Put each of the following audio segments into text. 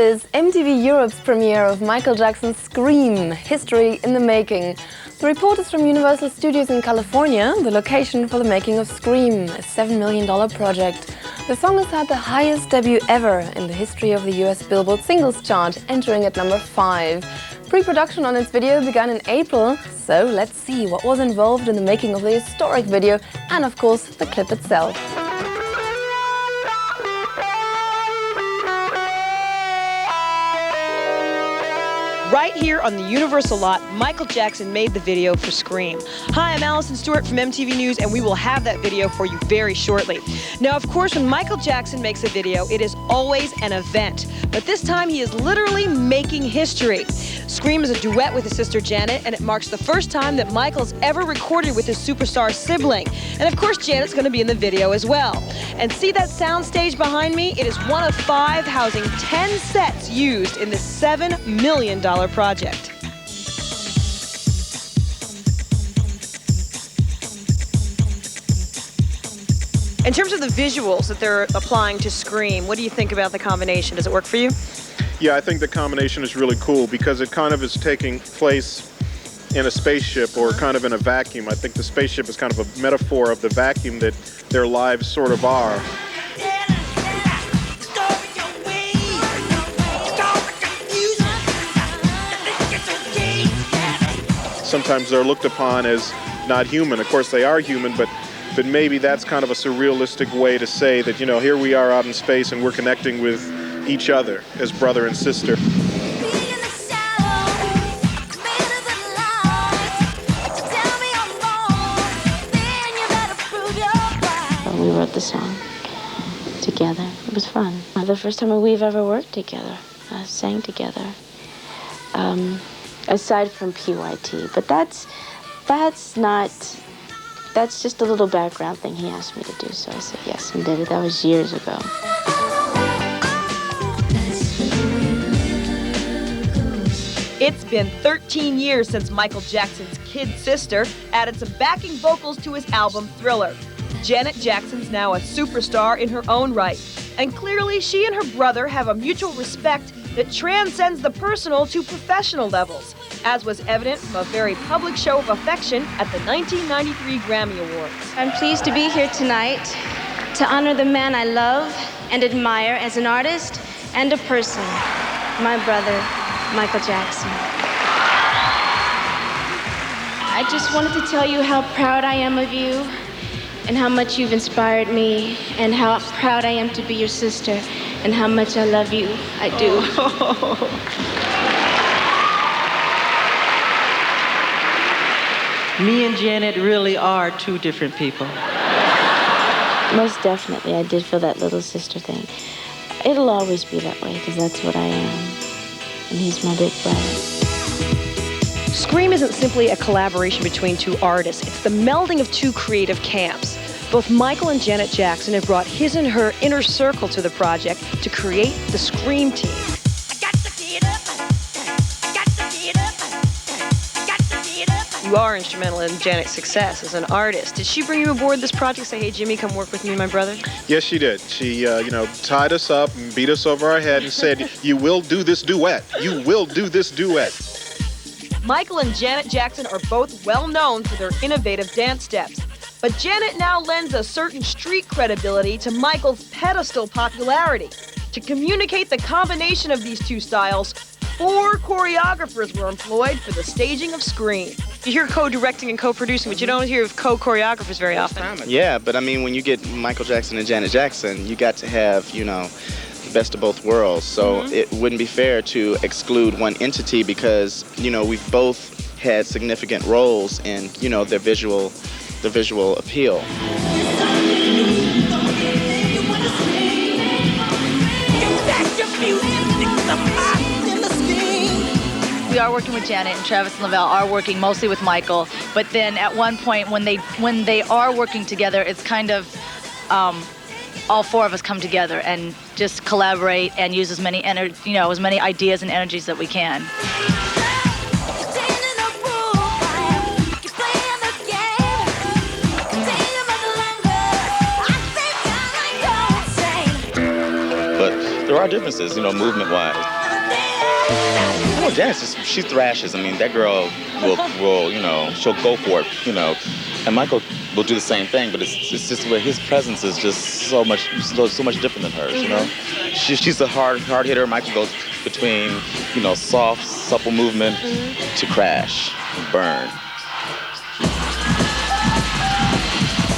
Is MTV Europe's premiere of Michael Jackson's Scream, History in the Making. The report is from Universal Studios in California, the location for the making of Scream, a $7 million project. The song has had the highest debut ever in the history of the US Billboard singles chart, entering at number 5. Pre-production on its video began in April, so let's see what was involved in the making of the historic video and, of course, the clip itself. Right here on the Universal lot, Michael Jackson made the video for Scream. Hi, I'm Allison Stewart from MTV News, and we will have that video for you very shortly. Now, of course, when Michael Jackson makes a video, it is always an event. But this time, he is literally making history. Scream is a duet with his sister Janet, and it marks the first time that Michael's ever recorded with his superstar Sibling. And of course, Janet's going to be in the video as well. And see that soundstage behind me? It is one of 5 housing 10 sets used in this $7 million project. In terms of the visuals that they're applying to Scream, what do you think about the combination? Does it work for you? Yeah, I think the combination is really cool because it kind of is taking place in a spaceship or kind of in a vacuum. I think the spaceship is kind of a metaphor of the vacuum that their lives sort of are. Sometimes they're looked upon as not human. Of course, they are human, but maybe that's kind of a surrealistic way to say that, you know, here we are out in space and we're connecting with each other as brother and sister. We wrote the song together. It was fun. The first time we've ever worked together, sang together. Aside from PYT, but that's just a little background thing he asked me to do, so I said yes and did it. That was years ago. It's been 13 years since Michael Jackson's kid sister added some backing vocals to his album Thriller. Janet Jackson's now a superstar in her own right, and clearly she and her brother have a mutual respect that transcends the personal to professional levels, as was evident from a very public show of affection at the 1993 Grammy Awards. I'm pleased to be here tonight to honor the man I love and admire as an artist and a person, my brother, Michael Jackson. I just wanted to tell you how proud I am of you and how much you've inspired me and how proud I am to be your sister and how much I love you. I do. Me and Janet really are 2 different people. Most definitely, I did feel that little sister thing. It'll always be that way because that's what I am. And he's my big brother. Scream isn't simply a collaboration between 2 artists. It's the melding of 2 creative camps. Both Michael and Janet Jackson have brought his and her inner circle to the project to create the Scream team. You are instrumental in Janet's success as an artist. Did she bring you aboard this project, say, hey, Jimmy, come work with me and my brother? Yes, she did. She, tied us up and beat us over our head and said, you will do this duet. You will do this duet. Michael and Janet Jackson are both well known for their innovative dance steps. But Janet now lends a certain street credibility to Michael's pedestal popularity. To communicate the combination of these 2 styles, 4 choreographers were employed for the staging of Scream. You hear co-directing and co-producing, but you don't hear of co-choreographers very often. Yeah, but I mean, when you get Michael Jackson and Janet Jackson, you got to have, the best of both worlds. So it wouldn't be fair to exclude one entity because, we've both had significant roles in, the visual appeal. We are working with Janet, and Travis and Lavelle are working mostly with Michael. But then at one point, when they are working together, it's kind of all 4 of us come together and just collaborate and use as many as many ideas and energies that we can. There are differences, you know, movement-wise. I know Janet, she thrashes. I mean, that girl will, you know, she'll go for it, you know. And Michael will do the same thing, but it's just where his presence is just so much different than hers, you know. She's a hard hitter. Michael goes between, you know, soft, supple movement to crash and burn.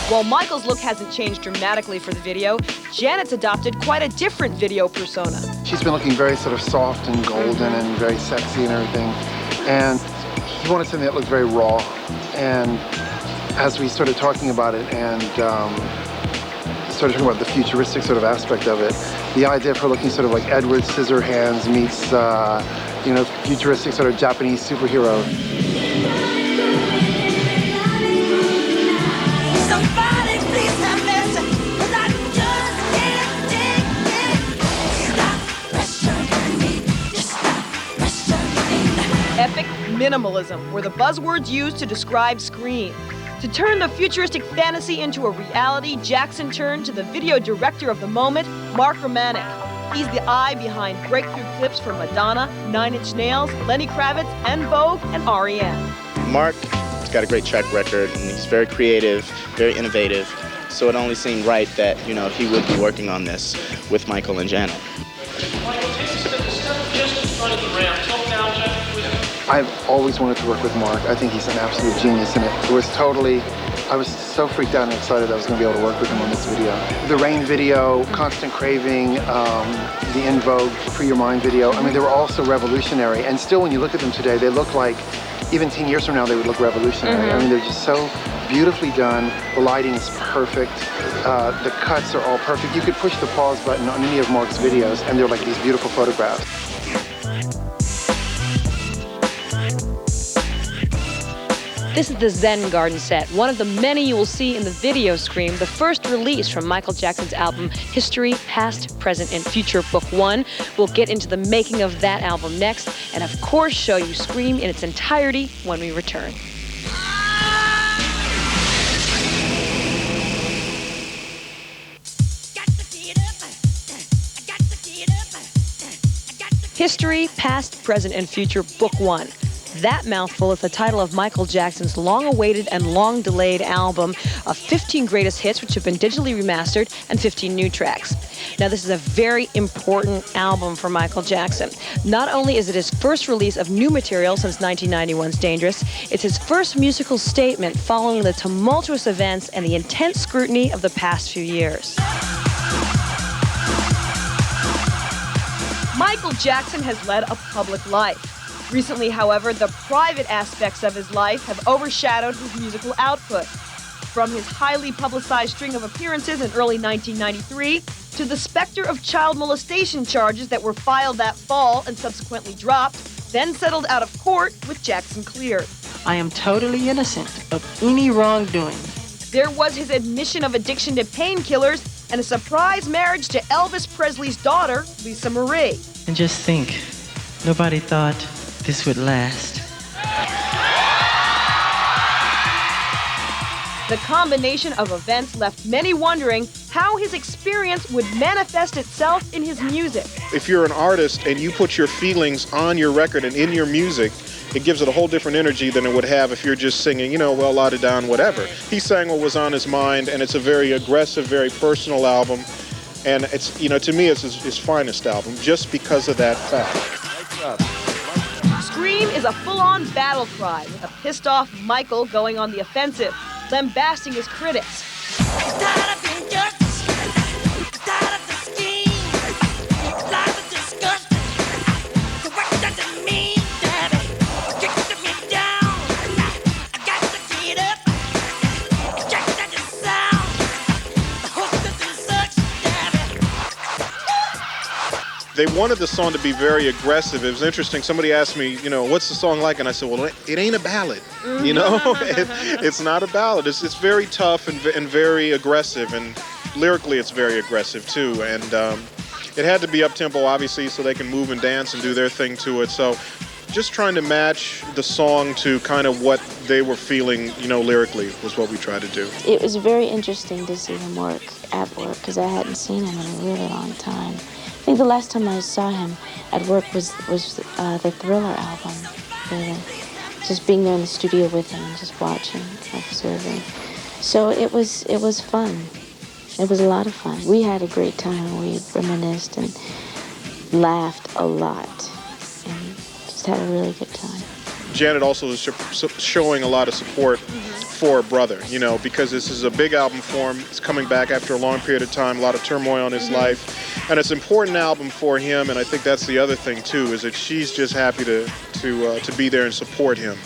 While Michael's look hasn't changed dramatically for the video, Janet's adopted quite a different video persona. She's been looking very sort of soft and golden and very sexy and everything. And he wanted something that looked very raw. And as we started talking about it and started talking about the futuristic sort of aspect of it, the idea of her looking sort of like Edward Scissorhands meets, you know, futuristic sort of Japanese superhero. Epic minimalism were the buzzwords used to describe Scream. To turn the futuristic fantasy into a reality, Jackson turned to the video director of the moment, Mark Romanek. He's the eye behind breakthrough clips for Madonna, 9 Inch Nails, Lenny Kravitz, En Vogue, and R.E.M. Mark has got a great track record, and he's very creative, very innovative. So it only seemed right that, you know, he would be working on this with Michael and Janet. I've always wanted to work with Mark. I think he's an absolute genius, and it was totally, I was so freaked out and excited I was going to be able to work with him on this video. The Rain video, Constant Craving, the En Vogue, Free Your Mind video, I mean, they were all so revolutionary, and still when you look at them today, they look like, even 10 years from now, they would look revolutionary. I mean, they're just so beautifully done. The lighting is perfect. The cuts are all perfect. You could push the pause button on any of Mark's videos, and they're like these beautiful photographs. This is the Zen Garden set, one of the many you will see in the video Scream, the first release from Michael Jackson's album History, Past, Present, and Future, Book 1. We'll get into the making of that album next, and of course show you Scream in its entirety when we return. History, Past, Present, and Future, Book 1. That mouthful is the title of Michael Jackson's long-awaited and long-delayed album of 15 greatest hits, which have been digitally remastered, and 15 new tracks. Now, this is a very important album for Michael Jackson. Not only is it his first release of new material since 1991's Dangerous, it's his first musical statement following the tumultuous events and the intense scrutiny of the past few years. Michael Jackson has led a public life. Recently, however, the private aspects of his life have overshadowed his musical output. From his highly publicized string of appearances in early 1993 to the specter of child molestation charges that were filed that fall and subsequently dropped, then settled out of court with Jackson cleared. I am totally innocent of any wrongdoing. There was his admission of addiction to painkillers and a surprise marriage to Elvis Presley's daughter, Lisa Marie. And just think, nobody thought this would last. The combination of events left many wondering how his experience would manifest itself in his music. If you're an artist and you put your feelings on your record and in your music, it gives it a whole different energy than it would have if you're just singing, you know, well, la-da-da, whatever. He sang what was on his mind, and it's a very aggressive, very personal album. And it's, you know, to me, it's his finest album just because of that fact. Scream is a full-on battle cry with a pissed-off Michael going on the offensive, lambasting his critics. They wanted the song to be very aggressive. It was interesting. Somebody asked me, you know, what's the song like? And I said, well, it ain't a ballad. You know, it's not a ballad. It's very tough and very aggressive. And lyrically, it's very aggressive, too. And it had to be up-tempo, obviously, so they can move and dance and do their thing to it. So just trying to match the song to kind of what they were feeling, you know, lyrically was what we tried to do. It was very interesting to see him work at work because I hadn't seen him in a really long time. think the last time I saw him at work was the Thriller album. Really. Just being there in the studio with him and just watching, observing. So it was fun. It was a lot of fun. We had a great time. We reminisced and laughed a lot and just had a really good time. Janet also is showing a lot of support for her brother, you know, because this is a big album for him. It's coming back after a long period of time, a lot of turmoil in his life. And it's an important album for him, and I think that's the other thing, too, is that she's just happy to be there and support him.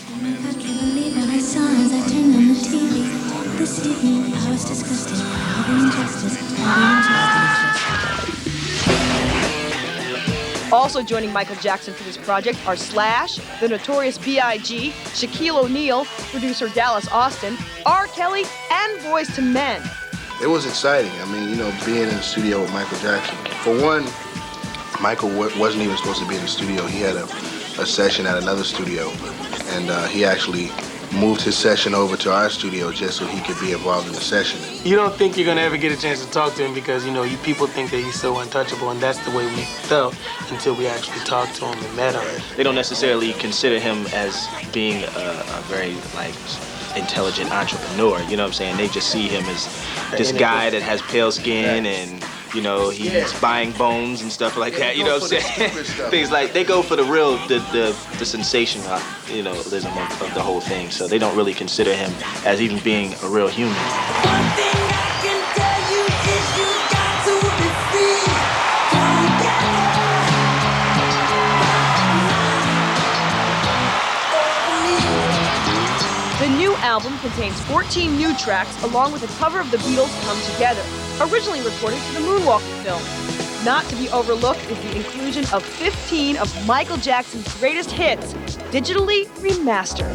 Also joining Michael Jackson for this project are Slash, the Notorious B.I.G., Shaquille O'Neal, producer Dallas Austin, R. Kelly, and Boyz II Men. It was exciting. I mean, you know, being in the studio with Michael Jackson. For one, Michael wasn't even supposed to be in the studio. He had a session at another studio, and he actually moved his session over to our studio just so he could be involved in the session. You don't think you're gonna ever get a chance to talk to him because, you know, people think that he's so untouchable, and that's the way we felt until we actually talked to him and met him. They don't necessarily consider him as being a very, like, intelligent entrepreneur, you know what I'm saying? They just see him as this guy that has pale skin and, you know, he's buying bones and stuff like that, you know what I'm saying? Things like, they go for the real, the sensation, you know, of the whole thing. So they don't really consider him as even being a real human. One thing I can tell you is you got to be free. The new album contains 14 new tracks along with a cover of the Beatles' Come Together, originally recorded for the Moonwalker film. Not to be overlooked is the inclusion of 15 of Michael Jackson's greatest hits, digitally remastered.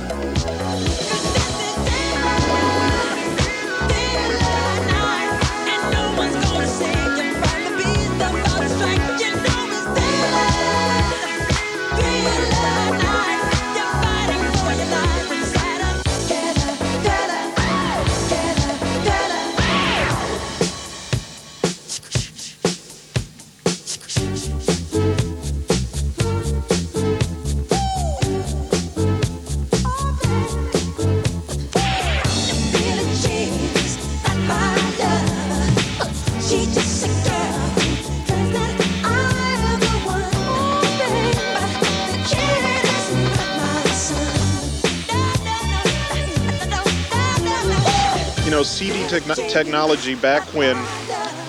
CD technology back when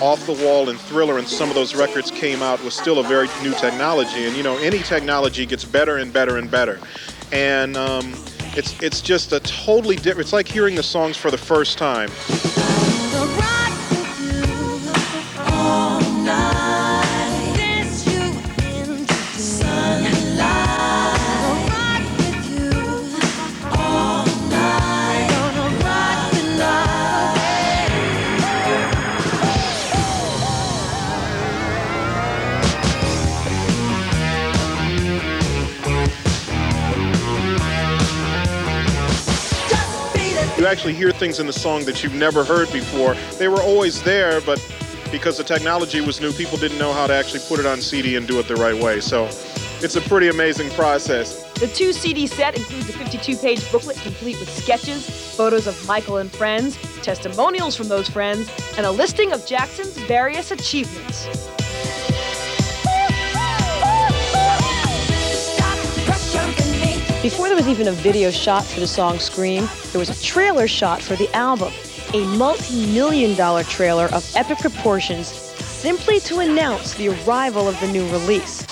Off the Wall and Thriller and some of those records came out was still a very new technology. And, you know, any technology gets better and better and better. And it's just a totally different, it's like hearing the songs for the first time. You actually hear things in the song that you've never heard before. They were always there, but because the technology was new, people didn't know how to actually put it on CD and do it the right way. So it's a pretty amazing process. The 2-CD set includes a 52-page booklet complete with sketches, photos of Michael and friends, testimonials from those friends, and a listing of Jackson's various achievements. Before there was even a video shot for the song Scream, there was a trailer shot for the album, a multi-million-dollar trailer of epic proportions simply to announce the arrival of the new release.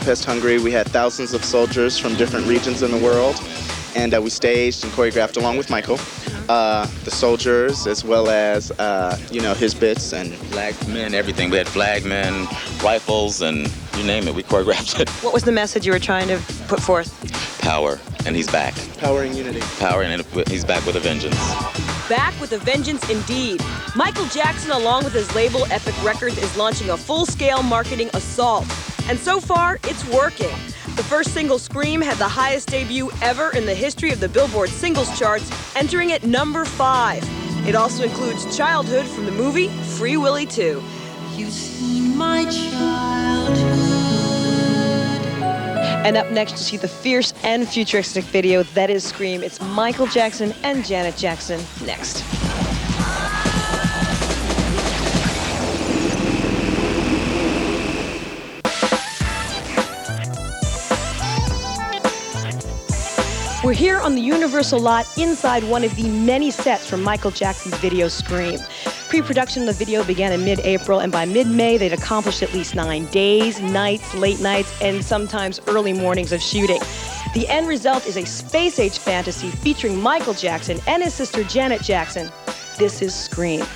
Budapest, Hungary. We had thousands of soldiers from different regions in the world, and we staged and choreographed along with Michael. The soldiers, as well as, you know, his bits and flagmen, everything. We had flagmen, rifles, and you name it, we choreographed it. What was the message you were trying to put forth? Power, and he's back. Power and unity. Power, and he's back with a vengeance. Back with a vengeance indeed. Michael Jackson, along with his label Epic Records, is launching a full-scale marketing assault. And so far, it's working. The first single, Scream, had the highest debut ever in the history of the Billboard singles charts, entering at number 5. It also includes Childhood from the movie Free Willy 2. You see my childhood. And up next, you see the fierce and futuristic video that is Scream. It's Michael Jackson and Janet Jackson next. We're here on the Universal lot inside one of the many sets from Michael Jackson's video Scream. Pre-production of the video began in mid-April, and by mid-May, they'd accomplished at least 9 days, nights, late nights, and sometimes early mornings of shooting. The end result is a space-age fantasy featuring Michael Jackson and his sister Janet Jackson. This is Scream.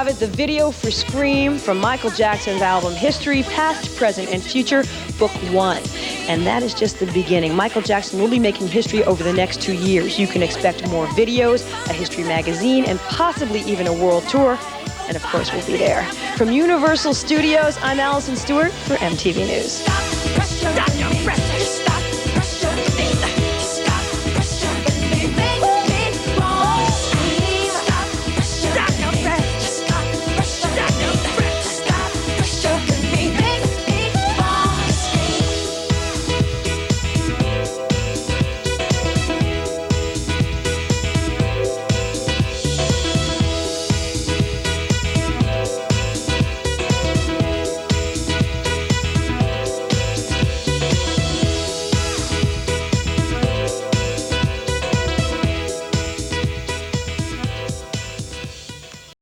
have it, the video for Scream from Michael Jackson's album History, Past, Present, and Future, Book 1. And that is just the beginning. Michael Jackson will be making history over the next 2 years. You can expect more videos, a history magazine, and possibly even a world tour. And of course, we'll be there. From Universal Studios, I'm Allison Stewart for MTV News.